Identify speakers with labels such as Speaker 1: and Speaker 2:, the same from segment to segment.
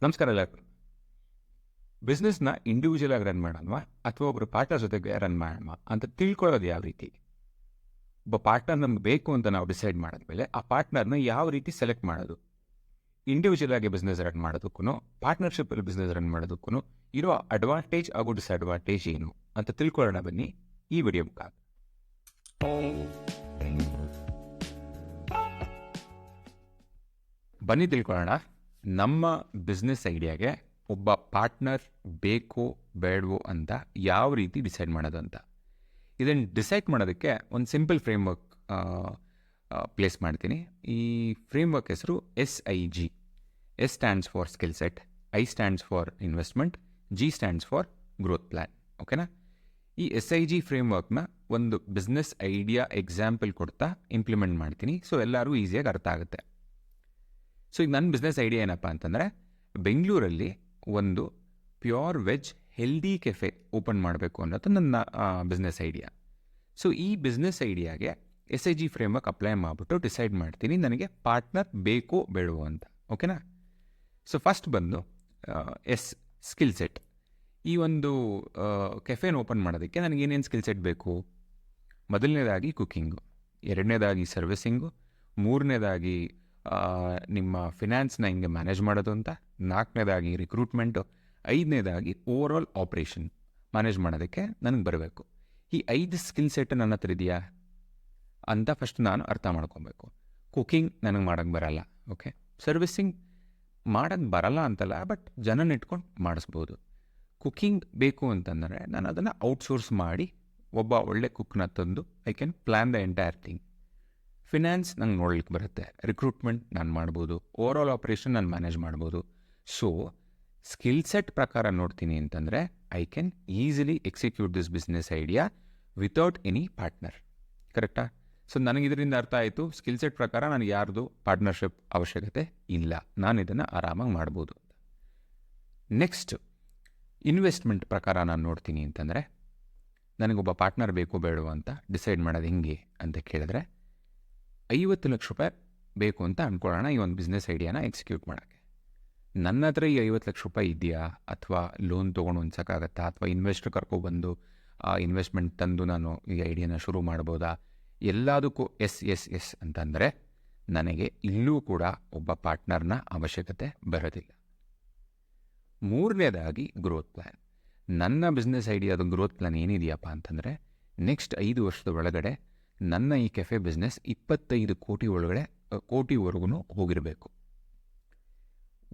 Speaker 1: ನಮಸ್ಕಾರ ಎಲ್ಲರಿಗೂ. ಬಿಸ್ನೆಸ್ನ ಇಂಡಿವಿಜುವಲ್ ಆಗಿ ರನ್ ಮಾಡೋಣವಾ ಅಥವಾ ಒಬ್ಬರು ಪಾರ್ಟ್ನರ್ ಜೊತೆಗೆ ರನ್ ಮಾಡೋಣ ಅಂತ ತಿಳ್ಕೊಳ್ಳೋದು ಯಾವ ರೀತಿ? ಒಬ್ಬ ಪಾರ್ಟ್ನರ್ ನಮ್ಗೆ ಬೇಕು ಅಂತ ನಾವು ಡಿಸೈಡ್ ಮಾಡಿದ್ಮೇಲೆ ಆ ಪಾರ್ಟ್ನರ್ನ ಯಾವ ರೀತಿ ಸೆಲೆಕ್ಟ್ ಮಾಡೋದು? ಇಂಡಿವಿಜುವಲ್ ಆಗಿ ಬಿಸ್ನೆಸ್ ರನ್ ಮಾಡೋದಕ್ಕೂ ಪಾರ್ಟ್ನರ್ಶಿಪ್ಪಲ್ಲಿ ಬಿಸ್ನೆಸ್ ರನ್ ಮಾಡೋದಕ್ಕೂ ಇರೋ ಅಡ್ವಾಂಟೇಜ್ ಹಾಗೂ ಡಿಸ್ಅಡ್ವಾಂಟೇಜ್ ಏನು ಅಂತ ತಿಳ್ಕೊಳ್ಳೋಣ ಬನ್ನಿ ಈ ವಿಡಿಯೋ ಮುಖಾಂತರ. ಬನ್ನಿ ತಿಳ್ಕೊಳ್ಳೋಣ ನಮ್ಮ ಬಿಸ್ನೆಸ್ ಐಡಿಯಾಗೆ ಒಬ್ಬ ಪಾರ್ಟ್ನರ್ ಬೇಕೋ ಬೇಡವೋ ಅಂತ ಯಾವ ರೀತಿ ಡಿಸೈಡ್ ಮಾಡೋದು ಅಂತ. ಇದನ್ನು ಡಿಸೈಡ್ ಮಾಡೋದಕ್ಕೆ ಒಂದು ಸಿಂಪಲ್ ಫ್ರೇಮ್ವರ್ಕ್ ಪ್ಲೇಸ್ ಮಾಡ್ತೀನಿ. ಈ ಫ್ರೇಮ್ವರ್ಕ್ ಹೆಸರು SIG. S stands for skill set, I stands for investment, G stands for growth plan. ಓಕೆನಾ? ಈ SIG ಫ್ರೇಮ್ವರ್ಕ್ನ ಒಂದು ಬಿಸ್ನೆಸ್ ಐಡಿಯಾ ಎಕ್ಸಾಂಪಲ್ ಕೊಡ್ತಾ ಇಂಪ್ಲಿಮೆಂಟ್ ಮಾಡ್ತೀನಿ, ಸೊ ಎಲ್ಲರೂ ಈಸಿಯಾಗಿ ಅರ್ಥ ಆಗುತ್ತೆ. ಸೊ ಈಗ ನನ್ನ ಬಿಸ್ನೆಸ್ ಐಡಿಯಾ ಏನಪ್ಪ ಅಂತಂದರೆ, ಬೆಂಗಳೂರಲ್ಲಿ ಒಂದು pure veg healthy cafe open ಮಾಡಬೇಕು ಅನ್ನೋದು ನನ್ನ ಬಿಸ್ನೆಸ್ ಐಡಿಯಾ. ಸೊ ಈ ಬಿಸ್ನೆಸ್ ಐಡಿಯಾಗೆ SIG ಫ್ರೇಮ್ವರ್ಕ್ ಅಪ್ಲೈ ಮಾಡಿಬಿಟ್ಟು ಡಿಸೈಡ್ ಮಾಡ್ತೀನಿ ನನಗೆ ಪಾರ್ಟ್ನರ್ ಬೇಕೋ ಬೇಡವೋ ಅಂತ. ಓಕೆನಾ? ಸೊ ಫಸ್ಟ್ ಬಂದು ಸ್ಕಿಲ್ ಸೆಟ್. ಈ ಒಂದು ಕೆಫೆನ ಓಪನ್ ಮಾಡೋದಕ್ಕೆ ನನಗೆ ಏನೇನು ಸ್ಕಿಲ್ ಸೆಟ್ ಬೇಕು? ಮೊದಲನೇದಾಗಿ ಕುಕ್ಕಿಂಗು, ಎರಡನೇದಾಗಿ ಸರ್ವಿಸಿಂಗು, ಮೂರನೇದಾಗಿ ನಿಮ್ಮ ಫಿನಾನ್ಸ್ನ ಹಿಂಗೆ ಮ್ಯಾನೇಜ್ ಮಾಡೋದು ಅಂತ, ನಾಲ್ಕನೇದಾಗಿ ರಿಕ್ರೂಟ್ಮೆಂಟು, ಐದನೇದಾಗಿ ಓವರ್ ಆಲ್ ಆಪ್ರೇಷನ್ ಮ್ಯಾನೇಜ್ ಮಾಡೋದಕ್ಕೆ ನನಗೆ ಬರಬೇಕು. ಈ 5 ಸ್ಕಿಲ್ ಸೆಟ್ ನನ್ನ ಹತ್ರ ಇದೆಯಾ ಅಂತ ಫಸ್ಟ್ ನಾನು ಅರ್ಥ ಮಾಡ್ಕೊಬೇಕು. ಕುಕ್ಕಿಂಗ್ ನನಗೆ ಮಾಡೋಕ್ಕೆ ಬರಲ್ಲ. ಓಕೆ, ಸರ್ವಿಸಿಂಗ್ ಮಾಡೋಕ್ಕೆ ಬರಲ್ಲ ಅಂತಲ್ಲ, ಬಟ್ ಜನನ ಇಟ್ಕೊಂಡು ಮಾಡಿಸ್ಬೋದು. ಕುಕ್ಕಿಂಗ್ ಬೇಕು ಅಂತಂದರೆ ನಾನು ಅದನ್ನು ಔಟ್ಸೋರ್ಸ್ ಮಾಡಿ ಒಬ್ಬ ಒಳ್ಳೆ ಕುಕ್ನ ತಂದು I can plan the entire thing. Finance ನಂಗೆ ನೋಡ್ಲಿಕ್ಕೆ ಬರುತ್ತೆ, ರಿಕ್ರೂಟ್ಮೆಂಟ್ ನಾನು ಮಾಡ್ಬೋದು, ಓವರ್ ಆಲ್ ಆಪ್ರೇಷನ್ ನಾನು ಮ್ಯಾನೇಜ್ ಮಾಡ್ಬೋದು. ಸೊ ಸ್ಕಿಲ್ ಸೆಟ್ ಪ್ರಕಾರ ನೋಡ್ತೀನಿ ಅಂತಂದರೆ I can easily execute this business idea without any partner. ಕರೆಕ್ಟಾ? ಸೊ ನನಗೆ ಇದರಿಂದ ಅರ್ಥ ಆಯಿತು, ಸ್ಕಿಲ್ ಸೆಟ್ ಪ್ರಕಾರ ನನಗೆ ಯಾರ್ದು ಪಾರ್ಟ್ನರ್ಶಿಪ್ ಅವಶ್ಯಕತೆ ಇಲ್ಲ, ನಾನು ಇದನ್ನು ಆರಾಮಾಗಿ ಮಾಡ್ಬೋದು. ನೆಕ್ಸ್ಟ್ ಇನ್ವೆಸ್ಟ್ಮೆಂಟ್ ಪ್ರಕಾರ ನಾನು ನೋಡ್ತೀನಿ ಅಂತಂದರೆ, ನನಗೊಬ್ಬ ಪಾರ್ಟ್ನರ್ ಬೇಕು ಬೇಡವೋ ಅಂತ ಡಿಸೈಡ್ ಮಾಡೋದು ಹೆಂಗೆ ಅಂತ ಕೇಳಿದ್ರೆ, 50 ಲಕ್ಷ ರೂಪಾಯಿ ಬೇಕು ಅಂತ ಅಂದ್ಕೊಳ್ಳೋಣ ಈ ಒಂದು ಬಿಸ್ನೆಸ್ ಐಡಿಯಾನ ಎಕ್ಸಿಕ್ಯೂಟ್ ಮಾಡೋಕ್ಕೆ. ನನ್ನ ಹತ್ರ ಈ 50 ಲಕ್ಷ ರೂಪಾಯಿ ಇದೆಯಾ, ಅಥವಾ ಲೋನ್ ತೊಗೊಂಡು ಹೊಂದ್ಸೋಕ್ಕಾಗತ್ತಾ, ಅಥವಾ ಇನ್ವೆಸ್ಟ್ರ್ ಕರ್ಕೊಬಂದು ಆ ಇನ್ವೆಸ್ಟ್ಮೆಂಟ್ ತಂದು ನಾನು ಈ ಐಡಿಯಾನ ಶುರು ಮಾಡ್ಬೋದಾ? ಎಲ್ಲದಕ್ಕೂ ಎಸ್ ಅಂತಂದರೆ ನನಗೆ ಇಲ್ಲೂ ಕೂಡ ಒಬ್ಬ ಪಾರ್ಟ್ನರ್ನ ಅವಶ್ಯಕತೆ ಬರೋದಿಲ್ಲ. ಮೂರನೇದಾಗಿ ಗ್ರೋತ್ ಪ್ಲ್ಯಾನ್. ನನ್ನ ಬಿಸ್ನೆಸ್ ಐಡಿಯಾದ ಗ್ರೋತ್ ಪ್ಲ್ಯಾನ್ ಏನಿದೆಯಪ್ಪ ಅಂತಂದರೆ, ನೆಕ್ಸ್ಟ್ 5 ವರ್ಷದ ಒಳಗಡೆ ನನ್ನ ಈ ಕೆಫೆ ಬಿಸ್ನೆಸ್ 25 ಕೋಟಿವರೆಗೂ ಹೋಗಿರಬೇಕು.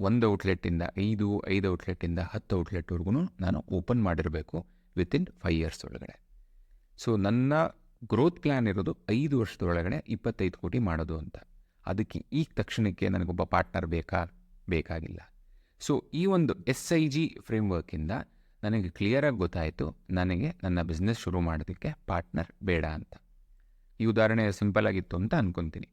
Speaker 1: 1 ಔಟ್ಲೆಟ್ಟಿಂದ 5 ಔಟ್ಲೆಟ್ಟಿಂದ 10 ಔಟ್ಲೆಟ್ವರೆಗೂ ನಾನು ಓಪನ್ ಮಾಡಿರಬೇಕು ವಿತಿನ್ 5 ಇಯರ್ಸ್ ಒಳಗಡೆ. ಸೊ ನನ್ನ ಗ್ರೋತ್ ಪ್ಲ್ಯಾನ್ ಇರೋದು 5 ವರ್ಷದೊಳಗಡೆ 25 ಕೋಟಿ ಮಾಡೋದು ಅಂತ. ಅದಕ್ಕೆ ಈಗ ತಕ್ಷಣಕ್ಕೆ ನನಗೊಬ್ಬ ಪಾರ್ಟ್ನರ್ ಬೇಕಾಗಿಲ್ಲ. ಸೊ ಈ ಒಂದು SIG ಫ್ರೇಮ್ವರ್ಕಿಂದ ನನಗೆ ಕ್ಲಿಯರಾಗಿ ಗೊತ್ತಾಯಿತು ನನಗೆ ನನ್ನ ಬಿಸ್ನೆಸ್ ಶುರು ಮಾಡೋದಕ್ಕೆ ಪಾರ್ಟ್ನರ್ ಬೇಡ ಅಂತ. ಈ ಉದಾಹರಣೆ ಸಿಂಪಲ್ ಆಗಿತ್ತು ಅಂತ ಅಂದ್ಕೊತೀನಿ.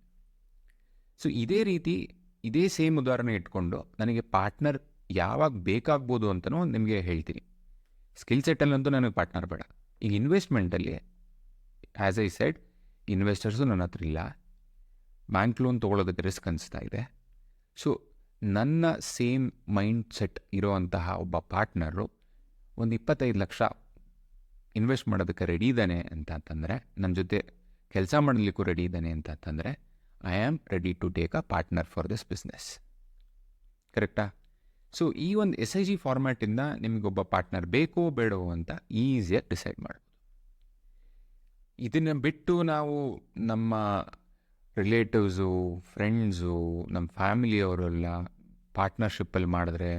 Speaker 1: ಸೊ ಇದೇ ಸೇಮ್ ಉದಾಹರಣೆ ಇಟ್ಕೊಂಡು ನನಗೆ ಪಾರ್ಟ್ನರ್ ಯಾವಾಗ ಬೇಕಾಗ್ಬೋದು ಅಂತಲೂ ನಿಮಗೆ ಹೇಳ್ತೀನಿ. ಸ್ಕಿಲ್ ಸೆಟ್ಟಲ್ಲಂತೂ ನನಗೆ ಪಾರ್ಟ್ನರ್ ಬೇಡ. ಈಗ ಇನ್ವೆಸ್ಟ್ಮೆಂಟಲ್ಲಿ ಆ್ಯಸ್ ಐ ಸೆಡ್, ಇನ್ವೆಸ್ಟರ್ಸು ನನ್ನ ಹತ್ರ ಇಲ್ಲ, ಬ್ಯಾಂಕ್ ಲೋನ್ ತೊಗೊಳೋದಕ್ಕೆ ರಿಸ್ಕ್ ಅನಿಸ್ತಾ ಇದೆ. ಸೊ ನನ್ನ ಸೇಮ್ ಮೈಂಡ್ ಸೆಟ್ ಇರೋವಂತಹ ಒಬ್ಬ ಪಾರ್ಟ್ನರು ಒಂದು 25 ಲಕ್ಷ ಇನ್ವೆಸ್ಟ್ ಮಾಡೋದಕ್ಕೆ ರೆಡಿ ಇದ್ದಾನೆ ಅಂತಂದರೆ, ನನ್ನ ಜೊತೆ ಕೆಲಸ ಮಾಡಲಿಕ್ಕೂ ರೆಡಿ ಇದ್ದಾನೆ ಅಂತಂದರೆ, I am ready to take a partner for this business. ಕರೆಕ್ಟಾ? ಸೊ ಈ ಒಂದು SIG ಫಾರ್ಮ್ಯಾಟಿಂದ ನಿಮಗೊಬ್ಬ ಪಾರ್ಟ್ನರ್ ಬೇಕೋ ಬೇಡವೋ ಅಂತ ಈಸಿಯಾಗಿ ಡಿಸೈಡ್ ಮಾಡ್ಬೋದು. ಇದನ್ನು ಬಿಟ್ಟು ನಾವು ನಮ್ಮ ರಿಲೇಟಿವ್ಸು, ಫ್ರೆಂಡ್ಸು, ನಮ್ಮ ಫ್ಯಾಮಿಲಿಯವರೆಲ್ಲ ಪಾರ್ಟ್ನರ್ಶಿಪ್ಪಲ್ಲಿ ಮಾಡಿದ್ರೆ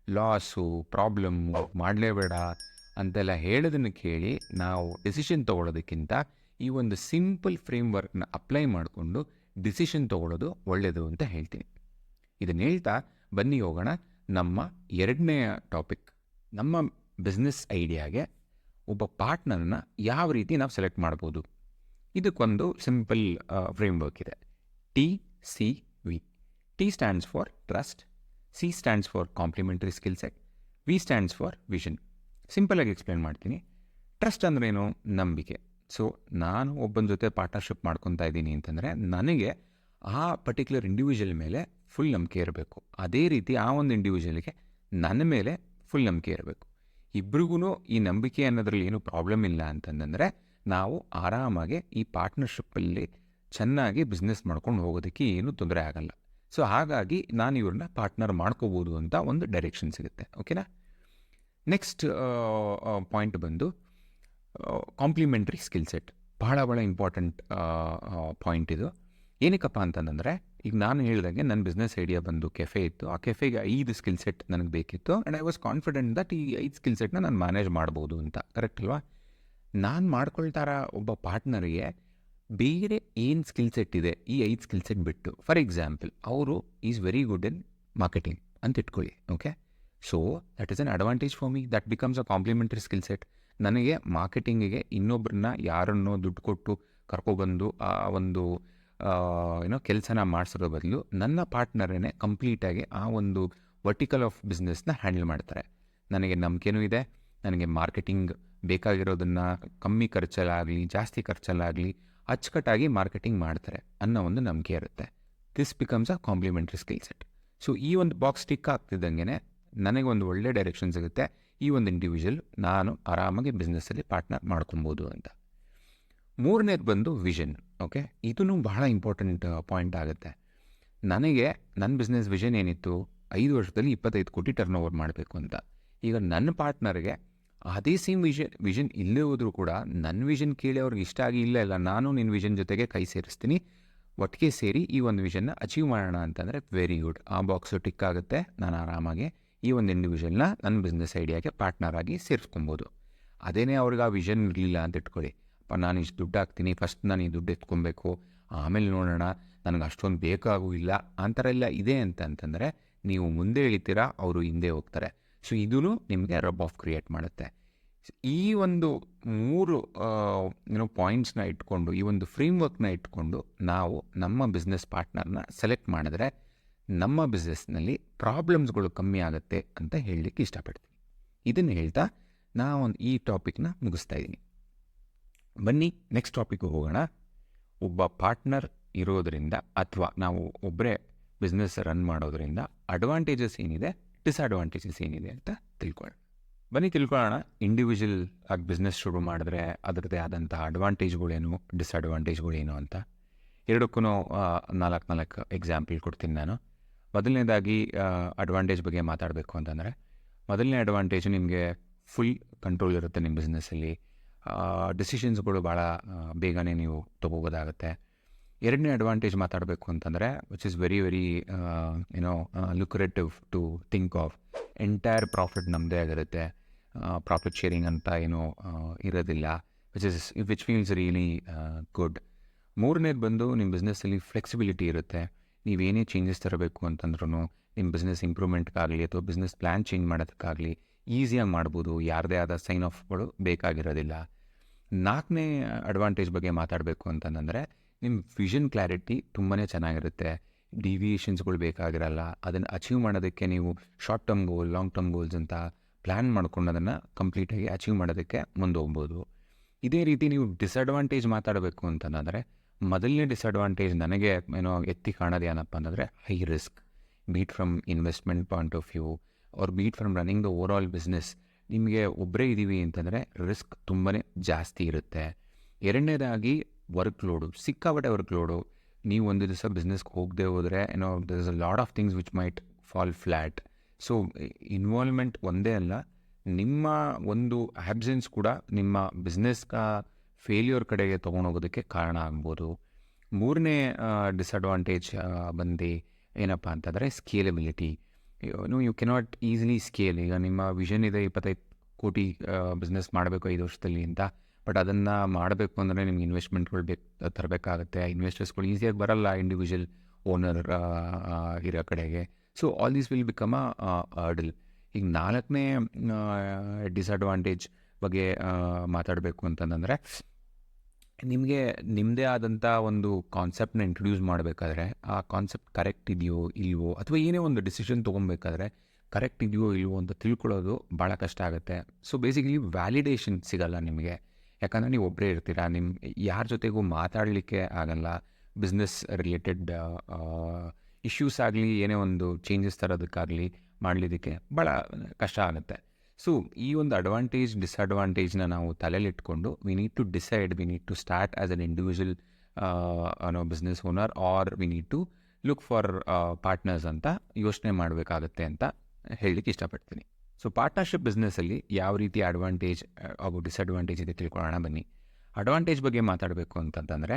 Speaker 1: ಲಾಸು, ಪ್ರಾಬ್ಲಮ್ಮು, ಮಾಡಲೇಬೇಡ ಅಂತೆಲ್ಲ ಹೇಳೋದನ್ನು ಕೇಳಿ ನಾವು ಡಿಸಿಷನ್ ತೊಗೊಳೋದಕ್ಕಿಂತ ಈ ಒಂದು ಸಿಂಪಲ್ ಫ್ರೇಮ್ವರ್ಕ್ನ ಅಪ್ಲೈ ಮಾಡಿಕೊಂಡು ಡಿಸಿಷನ್ ತೊಗೊಳ್ಳೋದು ಒಳ್ಳೆಯದು ಅಂತ ಹೇಳ್ತೀನಿ. ಇದನ್ನು ಹೇಳ್ತಾ ಬನ್ನಿ ಹೋಗೋಣ ನಮ್ಮ ಎರಡನೆಯ ಟಾಪಿಕ್. ನಮ್ಮ ಬಿಸ್ನೆಸ್ ಐಡಿಯಾಗೆ ಒಬ್ಬ ಪಾರ್ಟ್ನರ್ನ ಯಾವ ರೀತಿ ನಾವು ಸೆಲೆಕ್ಟ್ ಮಾಡ್ಬೋದು. ಇದಕ್ಕೊಂದು ಸಿಂಪಲ್ ಫ್ರೇಮ್ವರ್ಕ್ ಇದೆ, TCV. T stands for trust, C stands for complementary skill set, V stands for vision. ಸಿಂಪಲಾಗಿ ಎಕ್ಸ್ಪ್ಲೇನ್ ಮಾಡ್ತೀನಿ. ಟ್ರಸ್ಟ್ ಅಂದ್ರೇನು? ನಂಬಿಕೆ. ಸೊ ನಾನು ಒಬ್ಬನ ಜೊತೆ ಪಾರ್ಟ್ನರ್ಶಿಪ್ ಮಾಡ್ಕೊತಾ ಇದ್ದೀನಿ ಅಂತಂದರೆ ನನಗೆ ಆ ಪರ್ಟಿಕ್ಯುಲರ್ ಇಂಡಿವಿಜುವಲ್ ಮೇಲೆ ಫುಲ್ ನಂಬಿಕೆ ಇರಬೇಕು. ಅದೇ ರೀತಿ ಆ ಒಂದು ಇಂಡಿವಿಜುವಲ್ಗೆ ನನ್ನ ಮೇಲೆ ಫುಲ್ ನಂಬಿಕೆ ಇರಬೇಕು. ಇಬ್ರಿಗೂ ಈ ನಂಬಿಕೆ ಅನ್ನೋದ್ರಲ್ಲಿ ಏನೂ ಪ್ರಾಬ್ಲಮ್ ಇಲ್ಲ ಅಂತಂದರೆ ನಾವು ಆರಾಮಾಗಿ ಈ ಪಾರ್ಟ್ನರ್ಶಿಪ್ಪಲ್ಲಿ ಚೆನ್ನಾಗಿ ಬಿಸ್ನೆಸ್ ಮಾಡ್ಕೊಂಡು ಹೋಗೋದಕ್ಕೆ ಏನೂ ತೊಂದರೆ ಆಗಲ್ಲ. ಸೊ ಹಾಗಾಗಿ ನಾನು ಇವ್ರನ್ನ ಪಾರ್ಟ್ನರ್ ಮಾಡ್ಕೋಬೋದು ಅಂತ ಒಂದು ಡೈರೆಕ್ಷನ್ ಸಿಗುತ್ತೆ. ಓಕೆನಾ? ನೆಕ್ಸ್ಟ್ ಪಾಯಿಂಟ್ ಬಂದು ಕಾಂಪ್ಲಿಮೆಂಟ್ರಿ ಸ್ಕಿಲ್ ಸೆಟ್. ಭಾಳ ಇಂಪಾರ್ಟೆಂಟ್ ಪಾಯಿಂಟ್ ಇದು. ಏನಕ್ಕಪ್ಪ ಅಂತಂದರೆ, ಈಗ ನಾನು ಹೇಳಿದಾಗೆ ನನ್ನ ಬಿಸ್ನೆಸ್ ಐಡಿಯಾ ಬಂದು ಕೆಫೆ ಇತ್ತು. ಆ ಕೆಫೆಗೆ 5 ಸ್ಕಿಲ್ ಸೆಟ್ ನನಗೆ ಬೇಕಿತ್ತು. And I was confident that ಈ 5 ಸ್ಕಿಲ್ ಸೆಟ್ನ ನಾನು ಮ್ಯಾನೇಜ್ ಮಾಡ್ಬೋದು ಅಂತ. ಕರೆಕ್ಟ್ ಅಲ್ವಾ? ನಾನು ಮಾಡ್ಕೊಳ್ತಾರ ಒಬ್ಬ ಪಾರ್ಟ್ನರಿಗೆ ಬೇರೆ ಏನು ಸ್ಕಿಲ್ ಸೆಟ್ ಇದೆ ಈ 5 ಸ್ಕಿಲ್ ಸೆಟ್ ಬಿಟ್ಟು, ಫಾರ್ ಎಕ್ಸಾಂಪಲ್ ಅವರು is very good in marketing ಅಂತ ಇಟ್ಕೊಳ್ಳಿ. Okay, so that is an advantage for me. That becomes a complementary skill set. ನನಗೆ ಮಾರ್ಕೆಟಿಂಗಿಗೆ ಇನ್ನೊಬ್ಬರನ್ನ ಯಾರನ್ನೋ ದುಡ್ಡು ಕೊಟ್ಟು ಕರ್ಕೊಬಂದು ಆ ಒಂದು ಕೆಲಸನ ಮಾಡಿಸೋದ್ರ ಬದಲು ನನ್ನ ಪಾರ್ಟ್ನರೇ ಕಂಪ್ಲೀಟಾಗಿ ಆ ಒಂದು ವರ್ಟಿಕಲ್ ಆಫ್ ಬಿಸ್ನೆಸ್ನ ಹ್ಯಾಂಡಲ್ ಮಾಡ್ತಾರೆ. ನನಗೆ ನಂಬಿಕೆನೂ ಇದೆ, ನನಗೆ ಮಾರ್ಕೆಟಿಂಗ್ ಬೇಕಾಗಿರೋದನ್ನು ಕಮ್ಮಿ ಖರ್ಚಲ್ಲಾಗಲಿ ಜಾಸ್ತಿ ಖರ್ಚಲ್ಲಾಗಲಿ ಅಚ್ಚುಕಟ್ಟಾಗಿ ಮಾರ್ಕೆಟಿಂಗ್ ಮಾಡ್ತಾರೆ ಅನ್ನೋ ಒಂದು ನಂಬಿಕೆ ಇರುತ್ತೆ. This becomes a complementary skill set. So ಈ ಒಂದು ಬಾಕ್ಸ್ ಟಿಕ್ ಆಗ್ತಿದ್ದಂಗೆ ನನಗೆ ಒಂದು ಒಳ್ಳೆ ಡೈರೆಕ್ಷನ್ ಸಿಗುತ್ತೆ. ಈ ಒಂದು ಇಂಡಿವಿಜುವಲ್ ನಾನು ಆರಾಮಾಗಿ ಬಿಸ್ನೆಸ್ಸಲ್ಲಿ ಪಾರ್ಟ್ನರ್ ಮಾಡ್ಕೊಬೋದು ಅಂತ. ಮೂರನೇದು ಬಂದು ವಿಷನ್. ಓಕೆ, ಇದೂ ಬಹಳ ಇಂಪಾರ್ಟೆಂಟ್ ಪಾಯಿಂಟ್ ಆಗುತ್ತೆ. ನನಗೆ ನನ್ನ ಬಿಸ್ನೆಸ್ ವಿಷನ್ ಏನಿತ್ತು, 5 ವರ್ಷದಲ್ಲಿ 25 ಕೋಟಿ ಟರ್ನ್ ಓವರ್ ಮಾಡಬೇಕು ಅಂತ. ಈಗ ನನ್ನ ಪಾರ್ಟ್ನರ್ಗೆ ಅದೇ ಸೇಮ್ ವಿಷನ್ ಇಲ್ಲೇ ಹೋದರೂ ಕೂಡ ನನ್ನ ವಿಷನ್ ಕೇಳಿ ಅವ್ರಿಗೆ ಇಷ್ಟ ಆಗಿ ಇಲ್ಲ ನಾನು ನಿನ್ನ ವಿಷನ್ ಜೊತೆಗೆ ಕೈ ಸೇರಿಸ್ತೀನಿ, ಒಟ್ಟಿಗೆ ಸೇರಿ ಈ ಒಂದು ವಿಷನ್ನ ಅಚೀವ್ ಮಾಡೋಣ ಅಂತಂದರೆ ವೆರಿ ಗುಡ್, ಆ ಬಾಕ್ಸು ಟಿಕ್ ಆಗುತ್ತೆ. ನಾನು ಆರಾಮಾಗಿ ಈ ಒಂದು ಇಂಡಿವಿಜುವಲ್ನ ನನ್ನ ಬಿಸ್ನೆಸ್ ಐಡಿಯಾಗೆ ಪಾರ್ಟ್ನರ್ ಆಗಿ ಸೇರಿಸ್ಕೊಬೋದು. ಅದೇನೇ ಅವ್ರಿಗೆ ಆ ವಿಷನ್ ಇರಲಿಲ್ಲ ಅಂತ ಇಟ್ಕೊಳ್ಳಿ, ನಾನು ಇಷ್ಟು ದುಡ್ಡು ಹಾಕ್ತೀನಿ, ಫಸ್ಟ್ ನಾನು ಈ ದುಡ್ಡು ಎತ್ಕೊಬೇಕು, ಆಮೇಲೆ ನೋಡೋಣ, ನನಗೆ ಅಷ್ಟೊಂದು ಬೇಕಾಗೂ ಇಲ್ಲ ಅಂಥರ ಎಲ್ಲ ಇದೆ ಅಂತಂದರೆ ನೀವು ಮುಂದೆ ಇಳಿತೀರಾ, ಅವರು ಹಿಂದೆ ಹೋಗ್ತಾರೆ. ಸೊ ಇದೂ ನಿಮಗೆ ರಬ್ ಆಫ್ ಕ್ರಿಯೇಟ್ ಮಾಡುತ್ತೆ. ಈ ಒಂದು 3 ಪಾಯಿಂಟ್ಸ್ನ ಇಟ್ಕೊಂಡು, ಈ ಒಂದು ಫ್ರೇಮ್ವರ್ಕ್ನ ಇಟ್ಕೊಂಡು ನಾವು ನಮ್ಮ ಬಿಸ್ನೆಸ್ ಪಾರ್ಟ್ನರ್ನ ಸೆಲೆಕ್ಟ್ ಮಾಡಿದ್ರೆ ನಮ್ಮ ಬಿಸ್ನೆಸ್ನಲ್ಲಿ ಪ್ರಾಬ್ಲಮ್ಸ್ಗಳು ಕಮ್ಮಿ ಆಗುತ್ತೆ ಅಂತ ಹೇಳಲಿಕ್ಕೆ ಇಷ್ಟಪಡ್ತೀನಿ. ಇದನ್ನು ಹೇಳ್ತಾ ನಾನು ಈ ಟಾಪಿಕ್ನ ಮುಗಿಸ್ತಾ ಇದ್ದೀನಿ. ಬನ್ನಿ ನೆಕ್ಸ್ಟ್ ಟಾಪಿಕ್ಗೆ ಹೋಗೋಣ. ಒಬ್ಬ ಪಾರ್ಟ್ನರ್ ಇರೋದರಿಂದ ಅಥವಾ ನಾವು ಒಬ್ಬರೇ ಬಿಸ್ನೆಸ್ ರನ್ ಮಾಡೋದರಿಂದ ಅಡ್ವಾಂಟೇಜಸ್ ಏನಿದೆ, ಡಿಸ್ಅಡ್ವಾಂಟೇಜಸ್ ಏನಿದೆ ಅಂತ ಬನ್ನಿ ತಿಳ್ಕೊಳ್ಳೋಣ. ಇಂಡಿವಿಜುವಲ್ ಆಗಿ ಬಿಸ್ನೆಸ್ ಶುರು ಮಾಡಿದ್ರೆ ಅದರದ್ದೇ ಆದಂಥ ಅಡ್ವಾಂಟೇಜ್ಗಳೇನು, ಡಿಸ್ಅಡ್ವಾಂಟೇಜ್ಗಳೇನು ಅಂತ ಎರಡಕ್ಕೂ 4 ಎಕ್ಸಾಂಪಲ್ ಕೊಡ್ತೀನಿ ನಾನು. ಮೊದಲನೇದಾಗಿ ಅಡ್ವಾಂಟೇಜ್ ಬಗ್ಗೆ ಮಾತಾಡಬೇಕು ಅಂತಂದರೆ, ಮೊದಲನೇ ಅಡ್ವಾಂಟೇಜು ನಿಮಗೆ ಫುಲ್ ಕಂಟ್ರೋಲ್ ಇರುತ್ತೆ ನಿಮ್ಮ ಬಿಸ್ನೆಸ್ಸಲ್ಲಿ. ಡಿಸಿಷನ್ಸ್ಗಳು ಭಾಳ ಬೇಗನೆ ನೀವು ತೊಗೋಬೋದಾಗುತ್ತೆ. ಎರಡನೇ ಅಡ್ವಾಂಟೇಜ್ ಮಾತಾಡಬೇಕು ಅಂತಂದರೆ, which is very lucrative to think of, entire profit ನಮ್ಮದೇ ಆಗಿರುತ್ತೆ. ಪ್ರಾಫಿಟ್ ಶೇರಿಂಗ್ ಅಂತ ಏನೂ ಇರೋದಿಲ್ಲ, ವಿಚ್ ಫೀಲ್ಸ್ ರಿಯಲಿ ಗುಡ್. ಮೂರನೇದು ಬಂದು ನಿಮ್ಮ ಬಿಸ್ನೆಸ್ಸಲ್ಲಿ ಫ್ಲೆಕ್ಸಿಬಿಲಿಟಿ ಇರುತ್ತೆ. ನೀವೇನೇ ಚೇಂಜಸ್ ತರಬೇಕು ಅಂತಂದ್ರೂ ನಿಮ್ಮ ಬಿಸ್ನೆಸ್ ಇಂಪ್ರೂವ್ಮೆಂಟ್ಗಾಗಲಿ ಅಥವಾ ಬಿಸ್ನೆಸ್ ಪ್ಲ್ಯಾನ್ ಚೇಂಜ್ ಮಾಡೋದಕ್ಕಾಗಲಿ ಈಸಿಯಾಗಿ ಮಾಡ್ಬೋದು, ಯಾರದೇ ಆದ ಸೈನ್ ಆಫ್ಗಳು ಬೇಕಾಗಿರೋದಿಲ್ಲ. 4ನೇ ಅಡ್ವಾಂಟೇಜ್ ಬಗ್ಗೆ ಮಾತಾಡಬೇಕು ಅಂತಂದರೆ, ನಿಮ್ಮ ವಿಷನ್ ಕ್ಲಾರಿಟಿ ತುಂಬಾ ಚೆನ್ನಾಗಿರುತ್ತೆ. ಡಿವಿಯೇಷನ್ಸ್ಗಳು ಬೇಕಾಗಿರಲ್ಲ. ಅದನ್ನು ಅಚೀವ್ ಮಾಡೋದಕ್ಕೆ ನೀವು short term goal, long term goals ಅಂತ ಪ್ಲ್ಯಾನ್ ಮಾಡ್ಕೊಂಡು ಅದನ್ನು ಕಂಪ್ಲೀಟಾಗಿ ಅಚೀವ್ ಮಾಡೋದಕ್ಕೆ ಮುಂದೆ ಹೋಗ್ಬೋದು. ಇದೇ ರೀತಿ ನೀವು ಡಿಸ್ಅಡ್ವಾಂಟೇಜ್ ಮಾತಾಡಬೇಕು ಅಂತಂದರೆ, ಮೊದಲನೇ ಡಿಸ್ಅಡ್ವಾಂಟೇಜ್ ನನಗೆ ಎತ್ತಿ ಕಾಣೋದು ಏನಪ್ಪ ಅಂತಂದರೆ high risk, be it from investment point of view or be it from running the overall business. ನಿಮಗೆ ಒಬ್ಬರೇ ಇದ್ದೀವಿ ಅಂತಂದರೆ ರಿಸ್ಕ್ ತುಂಬಾ ಜಾಸ್ತಿ ಇರುತ್ತೆ. ಎರಡನೇದಾಗಿ ವರ್ಕ್ ಲೋಡು, ಸಿಕ್ಕಾಪಟ್ಟೆ ವರ್ಕ್ ಲೋಡು. ನೀವು ಒಂದು ದಿವಸ ಬಿಸ್ನೆಸ್ಗೆ ಹೋಗದೆ ಹೋದರೆ there is a lot of things which might fall flat. So involvement ಒಂದೇ ಅಲ್ಲ, ನಿಮ್ಮ ಒಂದು ಆಬ್ಸೆನ್ಸ್ ಕೂಡ ನಿಮ್ಮ ಬಿಸ್ನೆಸ್ಗ ಫೇಲ್ಯೂರ್ ಕಡೆಗೆ ತೊಗೊಂಡೋಗೋದಕ್ಕೆ ಕಾರಣ ಆಗ್ಬೋದು. ಮೂರನೇ ಡಿಸ್ಅಡ್ವಾಂಟೇಜ್ ಬಂದು ಏನಪ್ಪ ಅಂತಂದರೆ scalability. You cannot easily scale. ಈಗ ನಿಮ್ಮ ವಿಷನ್ ಇದೆ 25 ಕೋಟಿ ಬಿಸ್ನೆಸ್ ಮಾಡಬೇಕು 5 ವರ್ಷದಲ್ಲಿ ಅಂತ, ಬಟ್ ಅದನ್ನು ಮಾಡಬೇಕು ಅಂದರೆ ನಿಮ್ಗೆ ಇನ್ವೆಸ್ಟ್ಮೆಂಟ್ಗಳು ತರಬೇಕಾಗುತ್ತೆ. ಇನ್ವೆಸ್ಟರ್ಸ್ಗಳು ಈಸಿಯಾಗಿ ಬರಲ್ಲ ಇಂಡಿವಿಜುವಲ್ ಓನರ್ ಇರೋ ಕಡೆಗೆ. So all these will become a hurdle. ಈಗ 4ನೇ ಡಿಸ್ಅಡ್ವಾಂಟೇಜ್ ಬಗ್ಗೆ ಮಾತಾಡಬೇಕು ಅಂತಂದರೆ, ನಿಮಗೆ ನಿಮ್ಮದೇ ಆದಂಥ ಒಂದು ಕಾನ್ಸೆಪ್ಟನ್ನ ಇಂಟ್ರೊಡ್ಯೂಸ್ ಮಾಡಬೇಕಾದ್ರೆ ಆ ಕಾನ್ಸೆಪ್ಟ್ ಕರೆಕ್ಟ್ ಇದೆಯೋ ಇಲ್ವೋ, ಅಥವಾ ಏನೇ ಒಂದು ಡಿಸಿಷನ್ ತೊಗೊಬೇಕಾದ್ರೆ ಕರೆಕ್ಟ್ ಇದೆಯೋ ಇಲ್ವೋ ಅಂತ ತಿಳ್ಕೊಳ್ಳೋದು ಭಾಳ ಕಷ್ಟ ಆಗುತ್ತೆ. ಸೊ ಬೇಸಿಕಲಿ ವ್ಯಾಲಿಡೇಷನ್ ಸಿಗಲ್ಲ ನಿಮಗೆ, ಯಾಕಂದರೆ ನೀವು ಒಬ್ಬರೇ ಇರ್ತೀರ. ನಿಮ್ಮ ಯಾರ ಜೊತೆಗೂ ಮಾತಾಡಲಿಕ್ಕೆ ಆಗಲ್ಲ. ಬಿಸ್ನೆಸ್ ರಿಲೇಟೆಡ್ ಇಶ್ಯೂಸ್ ಆಗಲಿ, ಏನೇ ಒಂದು ಚೇಂಜಸ್ ತರೋದಕ್ಕಾಗಲಿ ಮಾಡಲಿದ್ದಕ್ಕೆ ಭಾಳ ಕಷ್ಟ ಆಗುತ್ತೆ. ಸೊ ಈ ಒಂದು ಅಡ್ವಾಂಟೇಜ್ ಡಿಸ್ಅಡ್ವಾಂಟೇಜ್ನ ನಾವು ತಲೆಯಲ್ಲಿಟ್ಕೊಂಡು we need to decide, we need to start as an individual business owner, or we need to look for partners ಅಂತ ಯೋಚನೆ ಮಾಡಬೇಕಾಗತ್ತೆ ಅಂತ ಹೇಳಲಿಕ್ಕೆ ಇಷ್ಟಪಡ್ತೀನಿ. ಸೊ ಪಾರ್ಟ್ನರ್ಶಿಪ್ ಬಿಸ್ನೆಸ್ಸಲ್ಲಿ ಯಾವ ರೀತಿ ಅಡ್ವಾಂಟೇಜ್ ಹಾಗೂ ಡಿಸ್ಅಡ್ವಾಂಟೇಜ್ ಇದೆ ತಿಳ್ಕೊಳ್ಳೋಣ ಬನ್ನಿ. ಅಡ್ವಾಂಟೇಜ್ ಬಗ್ಗೆ ಮಾತಾಡಬೇಕು ಅಂತಂತಂದರೆ,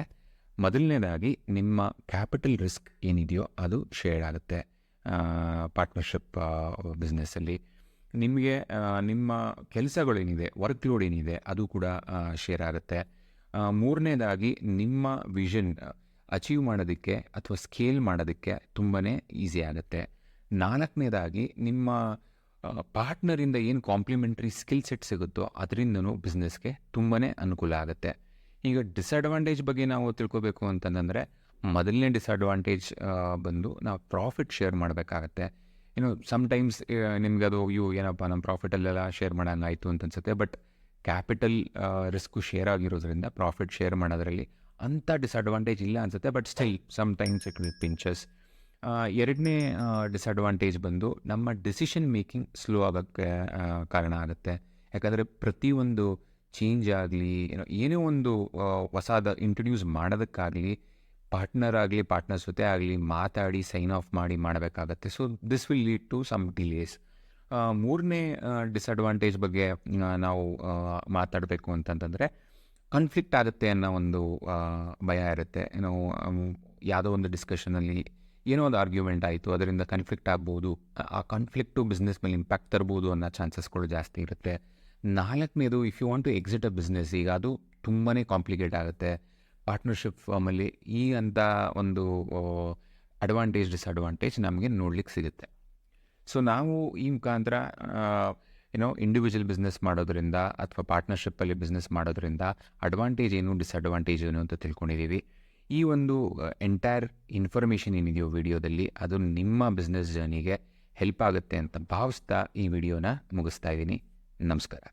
Speaker 1: ಮೊದಲನೇದಾಗಿ ನಿಮ್ಮ ಕ್ಯಾಪಿಟಲ್ ರಿಸ್ಕ್ ಏನಿದೆಯೋ ಅದು ಶೇರ್ ಆಗುತ್ತೆ. ಪಾರ್ಟ್ನರ್ಶಿಪ್ ಬಿಸ್ನೆಸ್ಸಲ್ಲಿ ನಿಮಗೆ ನಿಮ್ಮ ಕೆಲಸಗಳೇನಿದೆ, ವರ್ಕ್ ಲೋಡ್ ಏನಿದೆ ಅದು ಕೂಡ ಶೇರ್ ಆಗುತ್ತೆ. ಮೂರನೇದಾಗಿ ನಿಮ್ಮ ವಿಷನ್ ಅಚೀವ್ ಮಾಡೋದಕ್ಕೆ ಅಥವಾ ಸ್ಕೇಲ್ ಮಾಡೋದಕ್ಕೆ ತುಂಬಾ ಈಸಿ ಆಗುತ್ತೆ. ನಾಲ್ಕನೇದಾಗಿ ನಿಮ್ಮ ಪಾರ್ಟ್ನರಿಂದ ಏನು ಕಾಂಪ್ಲಿಮೆಂಟ್ರಿ ಸ್ಕಿಲ್ ಸೆಟ್ ಸಿಗುತ್ತೋ ಅದರಿಂದನೂ ಬಿಸ್ನೆಸ್ಗೆ ತುಂಬಾ ಅನುಕೂಲ ಆಗುತ್ತೆ. ಈಗ ಡಿಸ್ಅಡ್ವಾಂಟೇಜ್ ಬಗ್ಗೆ ನಾವು ತಿಳ್ಕೊಬೇಕು ಅಂತಂದರೆ, ಮೊದಲನೇ ಡಿಸ್ಅಡ್ವಾಂಟೇಜ್ ಬಂದು ನಾವು ಪ್ರಾಫಿಟ್ ಶೇರ್ ಮಾಡಬೇಕಾಗತ್ತೆ. ಸಮ್ಟೈಮ್ಸ್ ನಿಮ್ಗೆ ಅದು ಏನಪ್ಪ ನಮ್ಮ ಪ್ರಾಫಿಟಲ್ಲೆಲ್ಲ ಶೇರ್ ಮಾಡೋಂಗಾಯ್ತು ಅಂತ ಅನ್ಸುತ್ತೆ. ಬಟ್ ಕ್ಯಾಪಿಟಲ್ ರಿಸ್ಕು ಶೇರ್ ಆಗಿರೋದ್ರಿಂದ ಪ್ರಾಫಿಟ್ ಶೇರ್ ಮಾಡೋದ್ರಲ್ಲಿ ಅಂಥ ಡಿಸ್ಅಡ್ವಾಂಟೇಜ್ ಇಲ್ಲ ಅನಿಸುತ್ತೆ. But still sometimes it will pinches. ಎರಡನೇ ಡಿಸ್ಅಡ್ವಾಂಟೇಜ್ ಬಂದು ನಮ್ಮ ಡಿಸಿಷನ್ ಮೇಕಿಂಗ್ ಸ್ಲೋ ಆಗೋಕ್ಕೆ ಕಾರಣ ಆಗುತ್ತೆ. ಯಾಕಂದರೆ ಪ್ರತಿಯೊಂದು ಚೇಂಜ್ ಆಗಲಿ ಏನೇ ಒಂದು ಹೊಸದ ಇಂಟ್ರೊಡ್ಯೂಸ್ ಮಾಡೋದಕ್ಕಾಗಲಿ ಪಾರ್ಟ್ನರ್ಸ್ ಜೊತೆ ಆಗಲಿ ಮಾತಾಡಿ ಸೈನ್ ಆಫ್ ಮಾಡಬೇಕಾಗತ್ತೆ. So this will lead to some delays. ಮೂರನೇ ಡಿಸ್ಅಡ್ವಾಂಟೇಜ್ ಬಗ್ಗೆ ನಾವು ಮಾತಾಡಬೇಕು ಅಂತಂತಂದರೆ, ಕಾನ್ಫ್ಲಿಕ್ಟ್ ಆಗುತ್ತೆ ಅನ್ನೋ ಒಂದು ಭಯ ಇರುತ್ತೆ. ಯಾವುದೋ ಒಂದು ಡಿಸ್ಕಷನಲ್ಲಿ ಏನೋ ಒಂದು ಆರ್ಗ್ಯುಮೆಂಟ್ ಆಯಿತು, ಅದರಿಂದ ಕಾನ್ಫ್ಲಿಕ್ಟ್ ಆಗ್ಬೋದು. ಆ ಕಾನ್ಫ್ಲಿಕ್ಟು ಬಿಸ್ನೆಸ್ ಮೇಲೆ ಇಂಪ್ಯಾಕ್ಟ್ ತರ್ಬೋದು ಅನ್ನೋ ಚಾನ್ಸಸ್ಗಳು ಜಾಸ್ತಿ ಇರುತ್ತೆ. ನಾಲ್ಕನೇದು, if you want to exit a business, ಈಗ ಅದು ತುಂಬಾ ಕಾಂಪ್ಲಿಕೇಟ್ ಆಗುತ್ತೆ. ಪಾರ್ಟ್ನರ್ಶಿಪ್ ಫಾರ್ಮಲ್ಲಿ ಈ ಅಂಥ ಒಂದು ಅಡ್ವಾಂಟೇಜ್ ಡಿಸ್ಅಡ್ವಾಂಟೇಜ್ ನಮಗೆ ನೋಡ್ಲಿಕ್ಕೆ ಸಿಗುತ್ತೆ. ಸೊ ನಾವು ಈ ಮುಖಾಂತರ ಇಂಡಿವಿಜುವಲ್ ಬಿಸ್ನೆಸ್ ಮಾಡೋದ್ರಿಂದ ಅಥವಾ ಪಾರ್ಟ್ನರ್ಶಿಪ್ಪಲ್ಲಿ ಬಿಸ್ನೆಸ್ ಮಾಡೋದ್ರಿಂದ ಅಡ್ವಾಂಟೇಜ್ ಏನು, ಡಿಸ್ಅಡ್ವಾಂಟೇಜ್ ಏನು ಅಂತ ತಿಳ್ಕೊಂಡಿದ್ದೀವಿ. ಈ ಒಂದು ಎಂಟೈರ್ ಇನ್ಫಾರ್ಮೇಷನ್ ಏನಿದೆಯೋ ವಿಡಿಯೋದಲ್ಲಿ ಅದು ನಿಮ್ಮ ಬಿಸ್ನೆಸ್ ಜರ್ನಿಗೆ ಹೆಲ್ಪ್ ಆಗುತ್ತೆ ಅಂತ ಭಾವಿಸ್ತಾ ಈ ವಿಡಿಯೋನ ಮುಗಿಸ್ತಾ ಇದ್ದೀನಿ. ನಮಸ್ಕಾರ.